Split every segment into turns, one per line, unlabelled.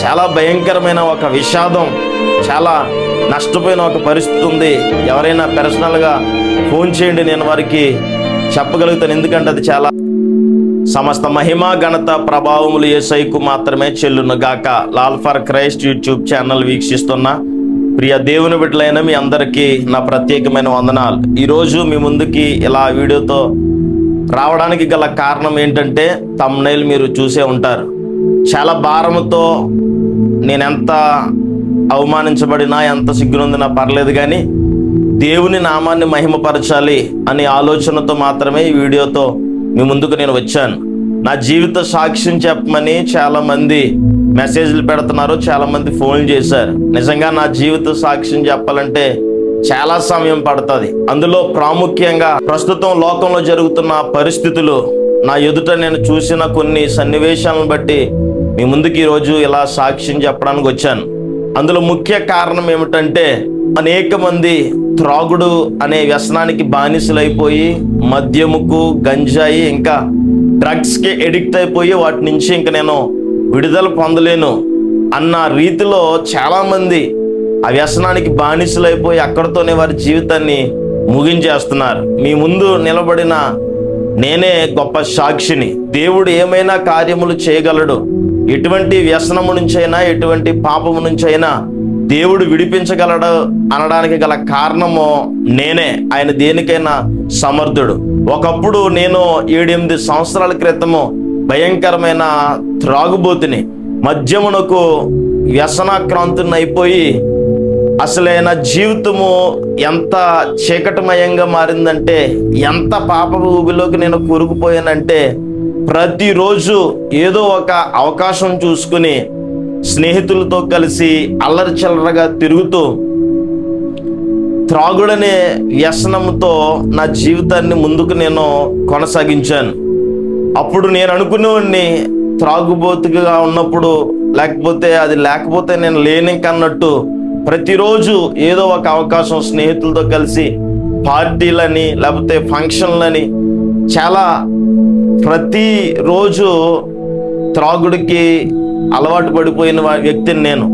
చాలా భయంకరమైన ఒక విషాదం, చాలా నష్టపోయిన ఒక పరిస్థితి ఉంది. ఎవరైనా పర్సనల్గా ఫోన్ చేయండి, నేను వారికి చెప్పగలుగుతాను. ఎందుకంటే అది చాలా సమస్త మహిమ ఘనత ప్రభావములు యేసయ్యకు మాత్రమే చెల్లును గాక. Lal for Christ YouTube channel వీక్షిస్తున్న ప్రియ దేవుని బిడ్డలైన మీ అందరికీ నా ప్రత్యేకమైన వందనాలు. ఈరోజు మీ ముందుకి ఇలా వీడియోతో రావడానికి గల కారణం ఏంటంటే, థంబ్నెయిల్ మీరు చూసే ఉంటారు. చాలా భారంతో నేను ఎంత అవమానించబడినా, ఎంత సిగ్గునందినా పర్లేదు, కానీ దేవుని నామాన్ని మహిమపరచాలి అనే ఆలోచనతో మాత్రమే ఈ వీడియోతో మీ ముందుకు నేను వచ్చాను. నా జీవిత సాక్ష్యం చెప్పమని చాలామంది మెసేజ్లు పెడుతున్నారు, చాలామంది ఫోన్ చేశారు. నిజంగా నా జీవిత సాక్ష్యం చెప్పాలంటే చాలా సమయం పడుతుంది. అందులో ప్రాముఖ్యంగా ప్రస్తుతం లోకంలో జరుగుతున్న పరిస్థితులు, నా ఎదుట నేను చూసిన కొన్ని సన్నివేశాలను బట్టి మీ ముందుకు ఈరోజు ఇలా సాక్ష్యం చెప్పడానికి వచ్చాను. అందులో ముఖ్య కారణం ఏమిటంటే, అనేక మంది త్రాగుడు అనే వ్యసనానికి బానిసలైపోయి మద్యముకు, గంజాయి, ఇంకా డ్రగ్స్కి ఎడిక్ట్ అయిపోయి వాటి నుంచి ఇంక నేను విడుదల పొందలేను అన్న రీతిలో చాలామంది ఆ వ్యసనానికి బానిసలైపోయి అక్కడితోనే వారి జీవితాన్ని ముగించేస్తున్నారు. మీ ముందు నిలబడిన నేనే గొప్ప సాక్షిని. దేవుడు ఏమైనా కార్యములు చేయగలడు. ఎటువంటి వ్యసనము నుంచైనా, ఎటువంటి పాపము నుంచైనా దేవుడు విడిపించగలడు అనడానికి గల కారణము నేనే. ఆయన దేనికైనా సమర్థుడు. ఒకప్పుడు నేను 7-8 సంవత్సరాల క్రితము భయంకరమైన త్రాగుబోతుని, మద్యమునకు వ్యసనాక్రాంతుని అయిపోయి అసలైన జీవితము ఎంత చీకటిమయంగా మారిందంటే, ఎంత పాప ఊబిలోకి నేను కూరుకుపోయానంటే, ప్రతిరోజు ఏదో ఒక అవకాశం చూసుకుని స్నేహితులతో కలిసి అల్లరి చిల్లరగా తిరుగుతూ త్రాగుడనే వ్యసనంతో నా జీవితాన్ని ముందుకు నేను కొనసాగించాను. అప్పుడు నేను అనుకునేవాడిని, త్రాగుబోతుగా ఉన్నప్పుడు లేకపోతే నేను లేనికన్నట్టు ప్రతిరోజు ఏదో ఒక అవకాశం స్నేహితులతో కలిసి పార్టీలని, లేకపోతే ఫంక్షన్లని, చాలా ప్రతిరోజు త్రాగుడికి అలవాటు పడిపోయిన వ్యక్తిని నేను.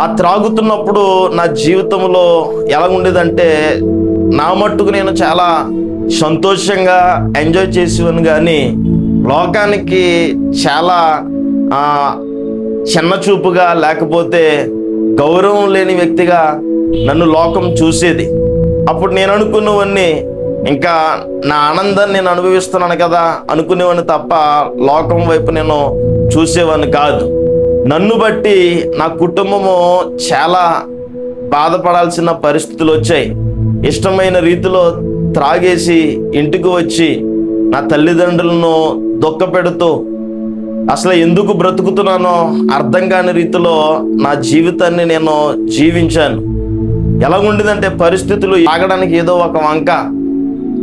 ఆ త్రాగుతున్నప్పుడు నా జీవితంలో ఎలా ఉండేదంటే, నా మట్టుకు నేను చాలా సంతోషంగా ఎంజాయ్ చేసేవాను, కానీ లోకానికి చాలా చిన్న చూపుగా, లేకపోతే గౌరవం లేని వ్యక్తిగా నన్ను లోకం చూసేది. అప్పుడు నేను అనుకునేవాడిని, ఇంకా నా ఆనందాన్ని నేను అనుభవిస్తున్నాను కదా అనుకునేవాడిని తప్ప లోకం వైపు నేను చూసేవాడిని కాదు. నన్ను బట్టి నా కుటుంబము చాలా బాధపడాల్సిన పరిస్థితులు వచ్చాయి. ఇష్టమైన రీతిలో త్రాగేసి ఇంటికి వచ్చి నా తల్లిదండ్రులను దుఃఖపెడుతూ అసలు ఎందుకు బ్రతుకుతున్నానో అర్థం కాని రీతిలో నా జీవితాన్ని నేను జీవించాను. ఎలాగుండేదంటే, పరిస్థితులు తాగడానికి ఏదో ఒక వంక,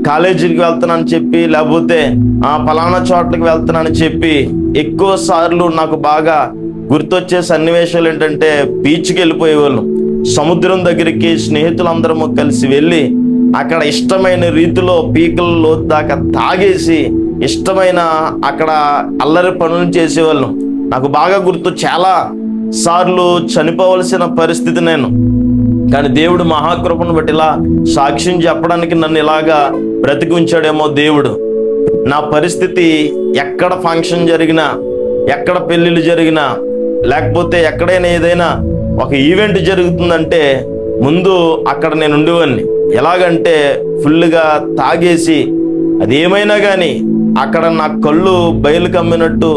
కాలేజీకి వెళ్తానని చెప్పి, లేకపోతే పలానా చోట్లకి వెళ్తానని చెప్పి, ఎక్కువ సార్లు నాకు బాగా గుర్తొచ్చే సన్నివేశాలు ఏంటంటే, బీచ్కి వెళ్ళిపోయేవాళ్ళం. సముద్రం దగ్గరికి స్నేహితులందరము కలిసి వెళ్ళి అక్కడ ఇష్టమైన రీతిలో పీకల లోతు దాకా తాగేసి ఇష్టమైన అక్కడ అల్లరి పనులు చేసేవాళ్ళం. నాకు బాగా గుర్తు, చాలా సార్లు చనిపోవలసిన పరిస్థితి నేను. కానీ దేవుడు మహాకృపను బట్టి ఇలా సాక్ష్యం చెప్పడానికి నన్ను ఇలాగా బ్రతికి ఉంచాడేమో దేవుడు. నా పరిస్థితి ఎక్కడ ఫంక్షన్ జరిగినా, ఎక్కడ పెళ్ళిళ్ళు జరిగినా, లేకపోతే ఎక్కడైనా ఏదైనా ఒక ఈవెంట్ జరుగుతుందంటే ముందు అక్కడ నేను ఉండేవాడిని. ఎలాగంటే ఫుల్గా తాగేసి అదేమైనా కానీ అక్కడ నా కళ్ళు బయలు కమ్మినట్టు,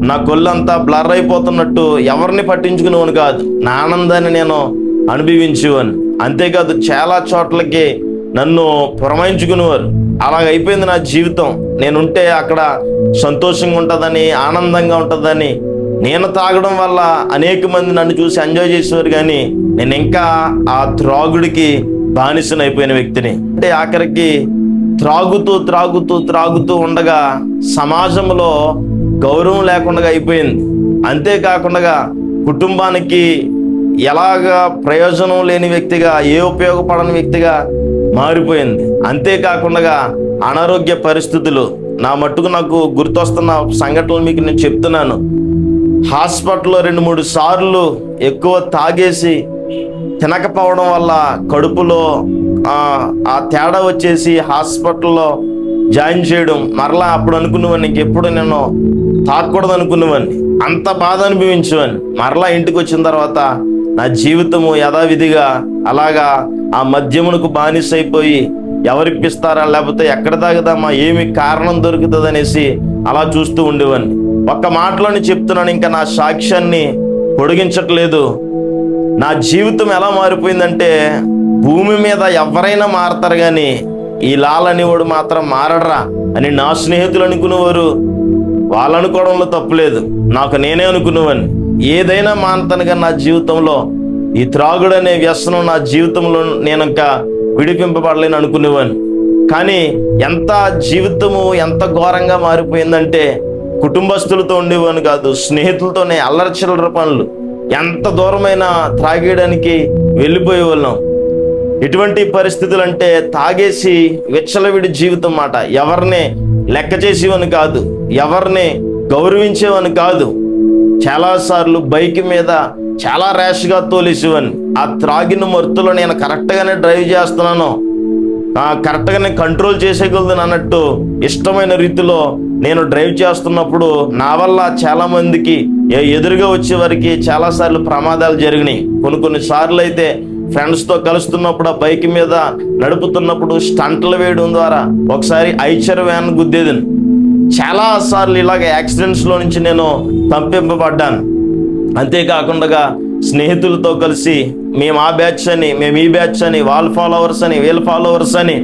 నా కళ్ళు అంతా బ్లర్ అయిపోతున్నట్టు ఎవరిని పట్టించుకునేవాని కాదు. నా ఆనందాన్ని నేను అనుభవించేవాడిని. అంతేకాదు, చాలా చోట్లకి నన్ను పురమాయించుకునేవారు. అలాగైపోయింది నా జీవితం. నేనుంటే అక్కడ సంతోషంగా ఉంటుందని, ఆనందంగా ఉంటుందని. నేను తాగడం వల్ల అనేక మంది నన్ను చూసి ఎంజాయ్ చేసేవారు, కానీ నేను ఇంకా ఆ త్రాగుడికి బానిసనైపోయిన వ్యక్తిని. అంటే ఆఖరికి త్రాగుతూ ఉండగా సమాజంలో గౌరవం లేకుండా అయిపోయింది. అంతేకాకుండా కుటుంబానికి ఎలాగా ప్రయోజనం లేని వ్యక్తిగా, ఉపయోగపడని వ్యక్తిగా మారిపోయింది. అంతేకాకుండా అనారోగ్య పరిస్థితులు, నా మట్టుకు నాకు గుర్తొస్తున్న సంఘటనలు మీకు నేను చెప్తున్నాను. హాస్పిటల్లో 2-3 సార్లు ఎక్కువ తాగేసి తినకపోవడం వల్ల కడుపులో ఆ తేడా వచ్చేసి హాస్పిటల్లో జాయిన్ చేయడం. మరలా అప్పుడు అనుకునేవాడిని ఇంకెప్పుడు నేను తాగకూడదు అనుకునేవాడిని, అంత బాధ అనుభవించేవాడిని. మరలా ఇంటికి వచ్చిన తర్వాత నా జీవితము యథావిధిగా అలాగా ఆ మద్యమునకు బానిస అయిపోయి ఎవరిప్పిస్తారా లేకపోతే ఎక్కడ తాగుదామా, ఏమి కారణం దొరుకుతుంది అనేసి అలా చూస్తూ ఉండేవాడిని. ఒక్క మాటలోనే చెప్తున్నాను, ఇంకా నా సాక్ష్యాన్ని పొడిగించట్లేదు. నా జీవితం ఎలా మారిపోయిందంటే, భూమి మీద ఎవరైనా మారతారు కానీ ఈ లాల్ అనేవాడు మాత్రం మారడరా అని నా స్నేహితులు అనుకునేవారు. వాళ్ళు అనుకోవడంలో తప్పులేదు, నాకు నేనే అనుకునేవాడిని. ఏదైనా మానతాను కానీ నా జీవితంలో ఈ త్రాగుడు అనే వ్యసనం నా జీవితంలో నేను ఇంకా విడిపింపబడలేని అనుకునేవాడిని. కానీ జీవితము ఎంత ఘోరంగా మారిపోయిందంటే, కుటుంబస్తులతో ఉండేవాడిని కాదు, స్నేహితులతోనే అల్లరి చిల్లర పనులు, ఎంత దూరమైన త్రాగేయడానికి వెళ్ళిపోయేవాళ్ళం. ఎటువంటి పరిస్థితులు అంటే, తాగేసి విచ్చలవిడి జీవితం మాట. ఎవరిని లెక్క చేసేవని కాదు, ఎవరిని గౌరవించేవని కాదు. చాలాసార్లు బైక్ మీద చాలా ర్యాష్గా తోలేసేవాడిని. ఆ త్రాగిన మత్తులో నేను కరెక్ట్గానే డ్రైవ్ చేస్తున్నాను, కరెక్ట్గానే కంట్రోల్ చేసేయగలను అన్నట్టు ఇష్టమైన రీతిలో నేను డ్రైవ్ చేస్తున్నప్పుడు నా వల్ల చాలామందికి ఎదురుగా వచ్చేవారికి చాలాసార్లు ప్రమాదాలు జరిగినాయి. కొన్ని సార్లు అయితే ఫ్రెండ్స్తో కలుస్తున్నప్పుడు ఆ బైక్ మీద నడుపుతున్నప్పుడు స్టంట్లు వేయడం ద్వారా ఒకసారి ఐచర్ వ్యాన్ గుద్దేదని. చాలాసార్లు ఇలాగ యాక్సిడెంట్స్లో నుంచి నేను పంపింపబడ్డాను. అంతేకాకుండా స్నేహితులతో కలిసి మేము ఆ బ్యాచ్ అని, మేము ఈ బ్యాచ్ అని, వాళ్ళ ఫాలోవర్స్ అని, వీళ్ళ ఫాలోవర్స్ అని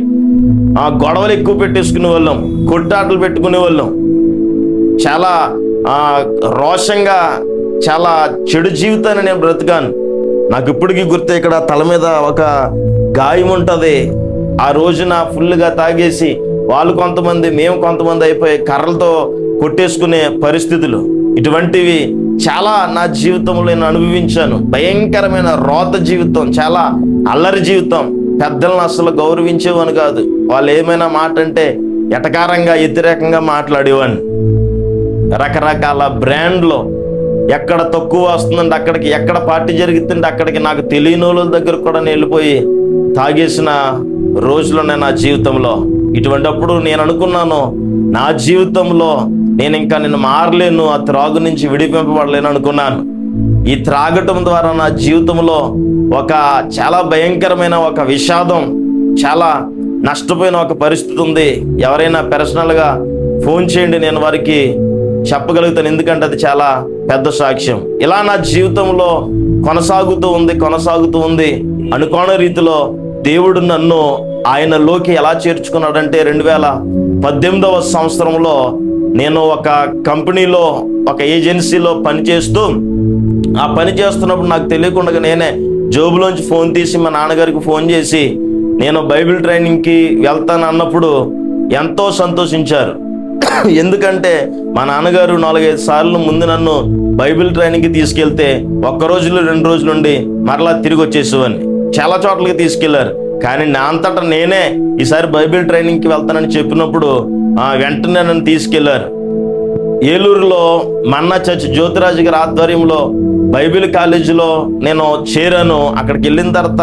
గొడవలు ఎక్కువ పెట్టేసుకునే వాళ్ళం, కొట్టాటలు పెట్టుకునే వాళ్ళం. చాలా రోషంగా చాలా చెడు జీవితాన్ని నేను బ్రతికాను. నాకు ఇప్పటికీ గుర్తు, ఇక్కడ తల మీద ఒక గాయం ఉంటుంది. ఆ రోజున ఫుల్గా తాగేసి వాళ్ళు కొంతమంది, మేము కొంతమంది అయిపోయి కర్రలతో కొట్టేసుకునే పరిస్థితులు. ఇటువంటివి చాలా నా జీవితంలో నేను అనుభవించాను. భయంకరమైన రోత జీవితం, చాలా అల్లరి జీవితం. పెద్దలను అసలు గౌరవించేవాని కాదు. వాళ్ళు ఏమైనా మాట అంటే ఎటకారంగా వ్యతిరేకంగా మాట్లాడేవాడిని. రకరకాల బ్రాండ్లో ఎక్కడ తక్కువ వస్తుందంటే అక్కడికి, ఎక్కడ పార్టీ జరుగుతుంటే అక్కడికి నాకు తెలియని వాళ్ళ దగ్గర కూడా వెళ్ళిపోయి తాగేసిన రోజులున్నాయి నా జీవితంలో. ఇటువంటిప్పుడు నేను అనుకున్నాను, నా జీవితంలో నేను మారలేను, ఆ త్రాగు నుంచి విడిపింపబడలేను అనుకున్నాను. ఈ త్రాగటం ద్వారా నా జీవితంలో ఒక చాలా భయంకరమైన ఒక విషాదం, చాలా నష్టపోయిన ఒక పరిస్థితి ఉంది. ఎవరైనా పర్సనల్గా ఫోన్ చేయండి, నేను వారికి చెప్పగలుగుతాను, ఎందుకంటే అది చాలా పెద్ద సాక్ష్యం. ఇలా నా జీవితంలో కొనసాగుతూ ఉంది. అనుకోని రీతిలో దేవుడు నన్ను ఆయనలోకి ఎలా చేర్చుకున్నాడంటే, 2018వ సంవత్సరంలో నేను ఒక కంపెనీలో, ఒక ఏజెన్సీలో పనిచేస్తున్నప్పుడు నాకు తెలియకుండా నేనే జోబులోంచి ఫోన్ తీసి మా నాన్నగారికి ఫోన్ చేసి నేను బైబిల్ ట్రైనింగ్కి వెళ్తాను అన్నప్పుడు ఎంతో సంతోషించారు. ఎందుకంటే మా నాన్నగారు 4-5 సార్లు ముందు నన్ను బైబిల్ ట్రైనింగ్కి తీసుకెళ్తే 1 రోజులు 2 రోజులు నుండి మరలా తిరిగి వచ్చేసేవాడిని. చాలా చోట్లకి తీసుకెళ్లారు. కానీ నా అంతటా నేనే ఈసారి బైబిల్ ట్రైనింగ్కి వెళ్తానని చెప్పినప్పుడు వెంటనే నన్ను తీసుకెళ్లారు. ఏలూరులో మన్నా చర్చ్ జ్యోతిరాజు గారి ఆధ్వర్యంలో బైబిల్ కాలేజీలో నేను చేరాను. అక్కడికి వెళ్ళిన తర్వాత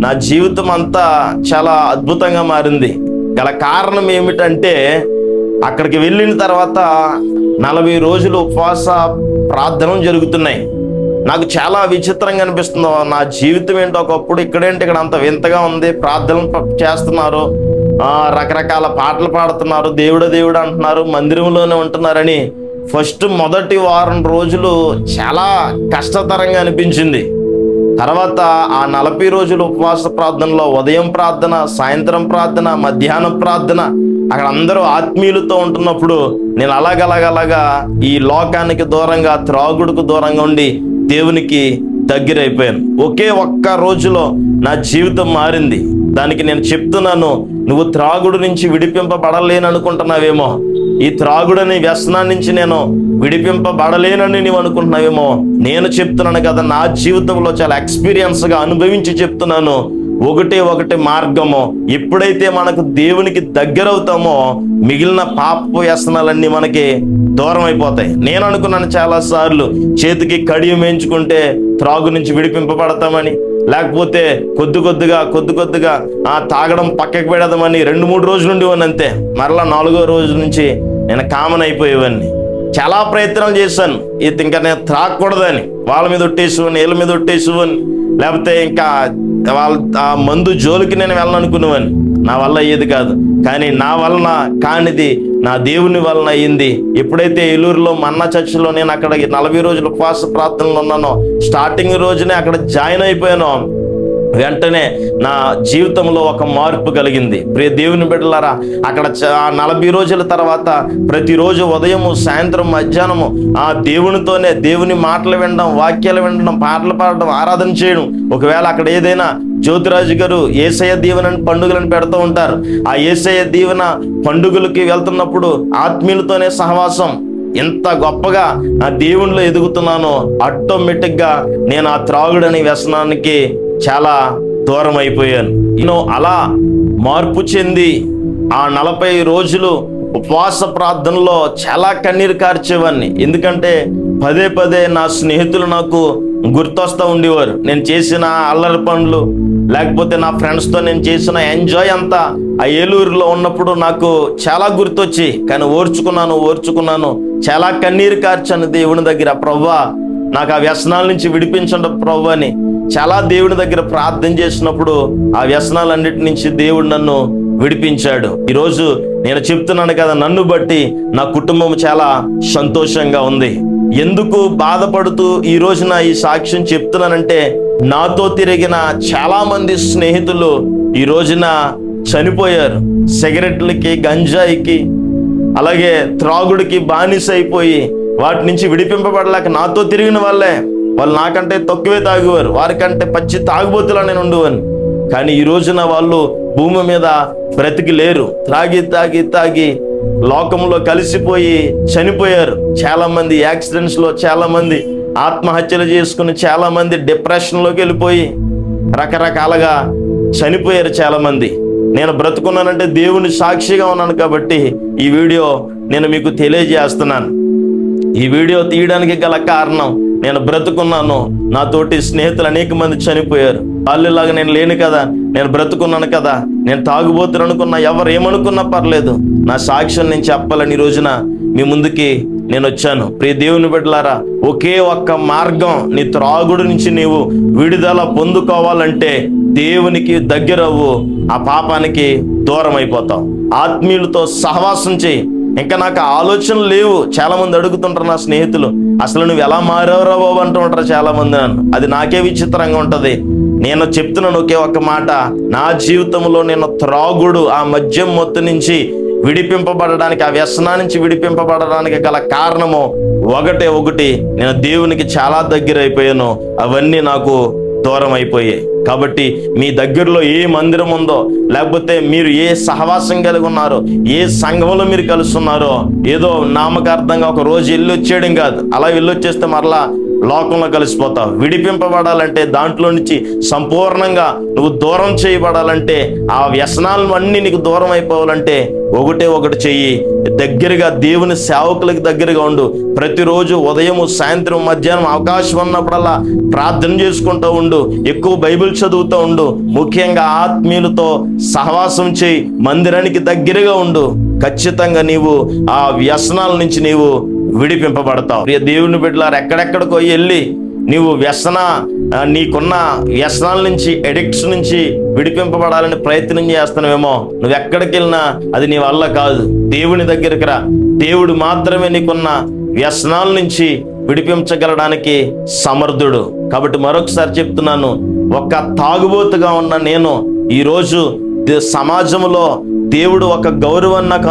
నా జీవితం అంతా చాలా అద్భుతంగా మారింది. గల కారణం ఏమిటంటే, అక్కడికి వెళ్ళిన తర్వాత 40 రోజులు ఉపవాస ప్రార్థనలు జరుగుతున్నాయి. నాకు చాలా విచిత్రంగా అనిపిస్తుంది. నా జీవితం ఏంటో, ఒకప్పుడు ఇక్కడేంటి ఇక్కడ అంత వింతగా ఉంది. ప్రార్థనలు చేస్తున్నారు, రకరకాల పాటలు పాడుతున్నారు, దేవుడు అంటున్నారు, మందిరంలోనే ఉంటున్నారని మొదటి వారం రోజులు చాలా కష్టతరంగా అనిపించింది. తర్వాత ఆ 40 రోజులు ఉపవాస ప్రార్థనలో ఉదయం ప్రార్థన, సాయంత్రం ప్రార్థన, మధ్యాహ్నం ప్రార్థన, అక్కడ అందరూ ఆత్మీయులతో ఉంటున్నప్పుడు నేను అలాగలాగా ఈ లోకానికి దూరంగా, త్రాగుడుకు దూరంగా ఉండి దేవునికి దగ్గరైపోయాను. ఒక్క రోజులో నా జీవితం మారింది. దానికి నేను చెప్తున్నాను, నువ్వు త్రాగుడు నుంచి విడిపింపబడలేను అనుకుంటున్నావేమో, ఈ త్రాగుడని వ్యసనాన్ని నుంచి నేను విడిపింపబడలేనని నీవు అనుకుంటున్నావేమో. నేను చెప్తున్నాను కదా, నా జీవితంలో చాలా ఎక్స్పీరియన్స్గా అనుభవించి చెప్తున్నాను, ఒకటే ఒకటి మార్గము. ఎప్పుడైతే మనకు దేవునికి దగ్గర అవుతామో మిగిలిన పాప వ్యసనాలన్నీ మనకి దూరం అయిపోతాయి. నేను అనుకున్నాను చాలా సార్లు, చేతికి కడియం వేయించుకుంటే త్రాగు నుంచి విడిపింపబడతామని, లేకపోతే కొద్ది కొద్దిగా తాగడం పక్కకి పెడదామని 2-3 రోజులు ఉండేవాడిని అంతే. మరలా 4వ రోజు నుంచి నేను కామన్ అయిపోయేవాడిని. చాలా ప్రయత్నాలు చేశాను, ఇది ఇంకా నేను త్రాగకూడదని. వాళ్ళ మీద ఒట్టేసేవాడిని, వీళ్ళ మీద ఒట్టేసేవాడిని, లేకపోతే ఇంకా వాళ్ళ ఆ మందు జోలికి నేను వెళ్ళనుకునేవాడిని. నా వల్ల అయ్యేది కాదు. కానీ నా వలన కానిది నా దేవుని వలన అయ్యింది. ఎప్పుడైతే ఏలూరులో మన్నా చర్చిలో నేను అక్కడ 40 రోజులు ఉపవాస ప్రార్థనలు ఉన్నానో, స్టార్టింగ్ రోజునే అక్కడ జాయిన్ అయిపోయానో, వెంటనే నా జీవితంలో ఒక మార్పు కలిగింది. ప్రియ దేవుని బిడ్డలారా, అక్కడ 40 రోజుల తర్వాత ప్రతిరోజు ఉదయము, సాయంత్రం, మధ్యాహ్నము ఆ దేవునితోనే, దేవుని మాటలు వినడం, వాక్యాలు వినడం, పాటలు పాడడం, ఆరాధన చేయడం. ఒకవేళ అక్కడ ఏదైనా జ్యోతిరాజు గారు యేసయ్య దీవెన పండుగలను పెడుతూ ఉంటారు. ఆ యేసయ్య దీవెన పండుగలకి వెళ్తున్నప్పుడు ఆత్మీయులతోనే సహవాసం. ఎంత గొప్పగా ఆ దేవునిలో ఎదుగుతున్నానో ఆటోమేటిక్గా నేను ఆ త్రాగుడని వ్యసనానికి చాలా దూరం అయిపోయాను. నేను అలా మార్పు చెంది ఆ 40 రోజులు ఉపవాస ప్రార్థనలో చాలా కన్నీరు కార్చేవాడిని. ఎందుకంటే పదే నా స్నేహితులు నాకు గుర్తొస్తూ ఉండేవారు. నేను చేసిన అల్లరి పనులు, లేకపోతే నా ఫ్రెండ్స్తో నేను చేసిన ఎంజాయ్ అంతా ఆ ఏలూరులో ఉన్నప్పుడు నాకు చాలా గుర్తొచ్చి, కానీ ఓర్చుకున్నాను. చాలా కన్నీరు కార్చాను దేవుని దగ్గర. ప్రభువా, నాకు ఆ వ్యసనాల నుంచి విడిపించండి ప్రభువా అని చాలా దేవుని దగ్గర ప్రార్థన చేసినప్పుడు ఆ వ్యసనాలన్నిటి నుంచి దేవుడు నన్ను విడిపించాడు. ఈరోజు నేను చెప్తున్నాను కదా, నన్ను బట్టి నా కుటుంబం చాలా సంతోషంగా ఉంది. ఎందుకు బాధపడుతూ ఈ రోజున ఈ సాక్ష్యం చెప్తున్నానంటే, నాతో తిరిగిన చాలా మంది స్నేహితులు ఈ రోజున చనిపోయారు. సిగరెట్లకి, గంజాయికి, అలాగే త్రాగుడికి బానిస అయిపోయి వాటి నుంచి విడిపింపబడలేక నాతో తిరిగిన వాళ్ళు నాకంటే తక్కువే తాగేవారు. వారికంటే పచ్చి తాగుబోతులా నేను ఉండేవాను. కానీ ఈ రోజున వాళ్ళు భూమి మీద బ్రతికి లేరు. తాగి లోకంలో కలిసిపోయి చనిపోయారు. చాలా మంది యాక్సిడెంట్స్లో, చాలా మంది ఆత్మహత్యలు చేసుకుని, చాలా మంది డిప్రెషన్లోకి వెళ్ళిపోయి రకరకాలుగా చనిపోయారు చాలా మంది. నేను బ్రతుకున్నానంటే దేవుని సాక్షిగా ఉన్నాను కాబట్టి ఈ వీడియో నేను మీకు తెలియజేస్తున్నాను. ఈ వీడియో తీయడానికి గల కారణం, నేను బ్రతుకున్నాను, నాతోటి స్నేహితులు అనేక మంది చనిపోయారు. వాళ్ళలాగా నేను లేను కదా, నేను బ్రతుకున్నాను కదా, నేను తాగుబోతులు అనుకున్నా, ఎవరు ఏమనుకున్నా పర్లేదు, నా సాక్ష్యం నేను చెప్పాలని ఈ రోజున మీ ముందుకి నేను వచ్చాను. ప్రియ దేవుని బిడ్డలారా, ఒకే ఒక్క మార్గం, నీ త్రాగుడు నుంచి నీవు విడుదల పొందుకోవాలంటే దేవునికి దగ్గరవ్వు, ఆ పాపానికి దూరం అయిపోతావు. ఆత్మీయులతో సహవాసం చేయి. ఇంకా నాకు ఆలోచనలు లేవు. చాలా మంది అడుగుతుంటారు నా స్నేహితులు, అసలు నువ్వు ఎలా మారావురా బాబు అంటూ ఉంటారు చాలా మంది నన్ను. అది నాకే విచిత్రంగా ఉంటది. నేను చెప్తున్నాను ఒకే ఒక్క మాట, నా జీవితంలో నేను త్రాగుడు, ఆ మద్యం మొత్తం నుంచి విడిపింపబడడానికి, ఆ వ్యసనా నుంచి విడిపింపబడడానికి గల కారణము ఒకటి, నేను దేవునికి చాలా దగ్గర అయిపోయాను. అవన్నీ నాకు దూరం అయిపోయాయి. కాబట్టి మీ దగ్గరలో ఏ మందిరం ఉందో, లేకపోతే మీరు ఏ సహవాసం కలిగి ఉన్నారో, ఏ సంఘంలో మీరు కలుస్తున్నారో, ఏదో నామకార్థంగా ఒక రోజు వెళ్ళి వచ్చేయడం కాదు. అలా వెళ్ళొచ్చేస్తే మరలా లోకంలో కలిసిపోతావు. విడిపింపబడాలంటే, దాంట్లో నుంచి సంపూర్ణంగా నువ్వు దూరం చేయబడాలంటే, ఆ వ్యసనాలను అన్నీ నీకు దూరం అయిపోవాలంటే ఒకటి చెయ్యి. దగ్గరగా దేవుని సేవకులకి దగ్గరగా ఉండు. ప్రతిరోజు ఉదయం, సాయంత్రం, మధ్యాహ్నం అవకాశం ఉన్నప్పుడల్లా ప్రార్థన చేసుకుంటూ ఉండు. ఎక్కువ బైబిల్ చదువుతూ ఉండు. ముఖ్యంగా ఆత్మీయులతో సహవాసం చేయి. మందిరానికి దగ్గరగా ఉండు. ఖచ్చితంగా నీవు ఆ వ్యసనాల నుంచి నీవు విడిపింపబడతావు. ప్రియ దేవుని బిడ్డలారా, ఎక్కడెక్కడికో వెళ్ళి నీవు నీకున్న వ్యసనాల నుంచి, ఎడిక్ట్స్ నుంచి విడిపింపబడాలని ప్రయత్నం చేస్తున్నావేమో, నువ్వు ఎక్కడికి వెళ్ళినా అది నీ వల్ల కాదు. దేవుని దగ్గరికి రా. దేవుడు మాత్రమే నీకున్న వ్యసనాల నుంచి విడిపించగలడానికి సమర్థుడు. కాబట్టి మరొకసారి చెప్తున్నాను, ఒక తాగుబోతుగా ఉన్న నేను ఈరోజు సమాజంలో దేవుడు ఒక గౌరవాన్ని నాకు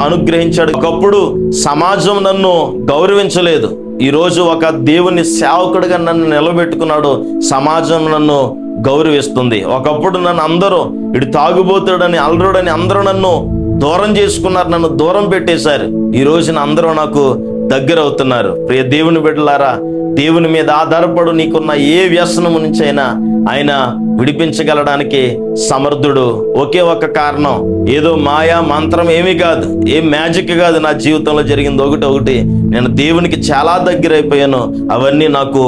అనుగ్రహించాడు. ఒకప్పుడు సమాజం నన్ను గౌరవించలేదు. ఈరోజు ఒక దేవుని సేవకుడిగా నన్ను నిలబెట్టుకున్నాడు. సమాజం నన్ను గౌరవిస్తుంది. ఒకప్పుడు నన్ను అందరూ ఇటు తాగుబోతుడని, అల్లరుడని అందరూ నన్ను దూరం చేసుకున్నారు, నన్ను దూరం పెట్టేశారు. ఈ రోజున అందరూ నాకు దగ్గర అవుతున్నారు. ప్రియ దేవుని బిడ్డలారా, దేవుని మీద ఆధారపడు. నీకున్న ఏ వ్యసనము నుంచి అయినా ఆయన విడిపించగలడానికి సమర్థుడు. ఒకే ఒక కారణం, ఏదో మాయా మంత్రం ఏమీ కాదు, ఏం మ్యాజిక్ కాదు. నా జీవితంలో జరిగింది ఒకటి, నేను దేవునికి చాలా దగ్గర అయిపోయాను, అవన్నీ నాకు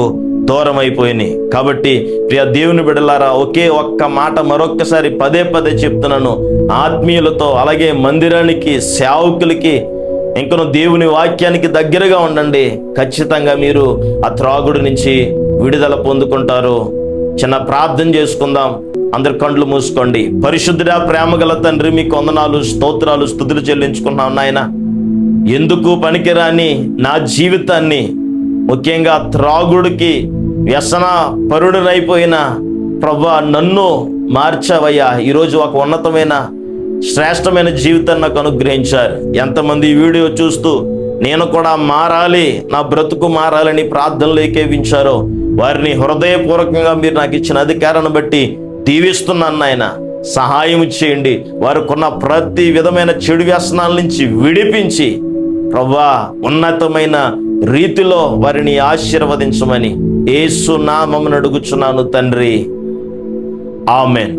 దూరం అయిపోయినాయి. కాబట్టి ప్రియ దేవుని బిడ్డలారా, ఒకే ఒక్క మాట మరొక్కసారి పదే పదే చెప్తున్నాను. ఆత్మీయులతో, అలాగే మందిరానికి, సేవకులకి, ఇంకను దేవుని వాక్యానికి దగ్గరగా ఉండండి. ఖచ్చితంగా మీరు ఆ త్రాగుడు నుంచి విడుదల పొందుకుంటారు. చిన్న ప్రార్థన చేసుకుందాం. అందరు కండ్లు మూసుకోండి. పరిశుద్ధుడా, ప్రేమగల తండ్రి, మీకు వందనాలు, స్తోత్రాలు, స్తుతులు చెల్లించుకున్నాం నాయన. ఎందుకు పనికిరాని నా జీవితాన్ని, ముఖ్యంగా త్రాగుడికి వ్యసన పరుడునైపోయిన ప్రభువా, నన్ను మార్చావయ్యా. ఈరోజు ఒక ఉన్నతమైన శ్రేష్టమైన జీవితాన్ని నాకు అనుగ్రహించారు. ఎంతమంది ఈ వీడియో చూస్తూ నేను కూడా మారాలి, నా బ్రతుకు మారాలని ప్రార్థనలు ఏకేవించారో వారిని హృదయపూర్వకంగా మీరు నాకు ఇచ్చిన అధికారాన్ని బట్టి దీవిస్తున్నాను నాయన. సహాయం చేయండి. వారికున్న ప్రతి విధమైన చెడు వ్యసనాల నుంచి విడిపించి ప్రభువా, ఉన్నతమైన రీతిలో వారిని ఆశీర్వదించమని యేసు నామమున అడుగుచున్నాను తండ్రి. ఆమెన్.